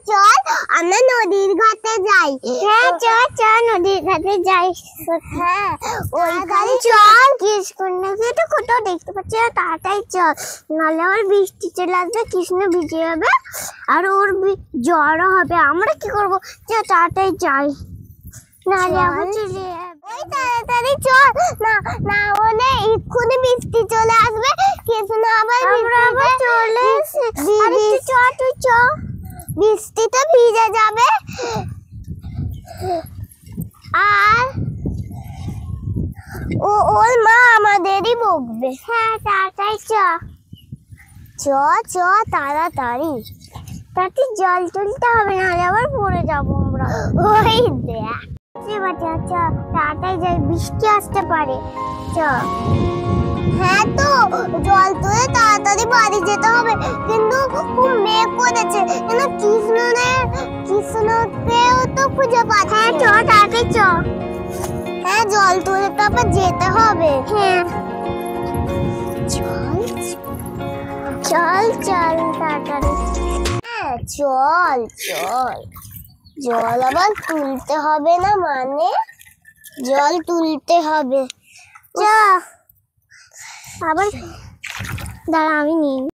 চল আমরা নদীর ঘাটে যাই। হ্যাঁ চল চল নদীর ঘাটে যাই। হ্যাঁ ওইখানে চল কৃষ্ণকে তো কোথাও দেখতে পাচ্ছি না, তাড়াতাড়ি চল, নাহলে আবার বৃষ্টি চলে আসবে, কৃষ্ণ ভিজে যাবে আর ওর জ্বরও হবে। আমরা কি করবো? চল তাড়াতাড়ি যাই, নাহলে আবার চলে যাবে। ওই তাড়াতাড়ি চল, না হলে এক্ষুনি বৃষ্টি চলে আসবে, কৃষ্ণ আবার চলে বৃষ্টিতে ভিজে যাবে আর ওর মা আমাদেরই বকবে। হ্যাঁ তাড়াতাড়ি চ তাড়াতাড়ি জল তুলতে হবে, নাহলে আবার পড়ে যাবো আমরা। ওই দেখ তাড়াতাড়ি যাই, বৃষ্টি আসতে পারে। হ্যাঁ তো জল তুলে তাড়াতাড়ি বাড়ি যেতে হবে, কিন্তু খুব মেঘ করেছে, কৃষ্ণকেও তো খুঁজে পাচ্ছি। হ্যাঁ তাড়াতাড়ি হ্যাঁ জল তুলে তো আবার যেতে হবে। হ্যাঁ চল তাড়াতাড়ি। হ্যাঁ চল জল আবার তুলতে হবে না, মানে জল তুলতে হবে। আবার দাঁড়া আমি নিই।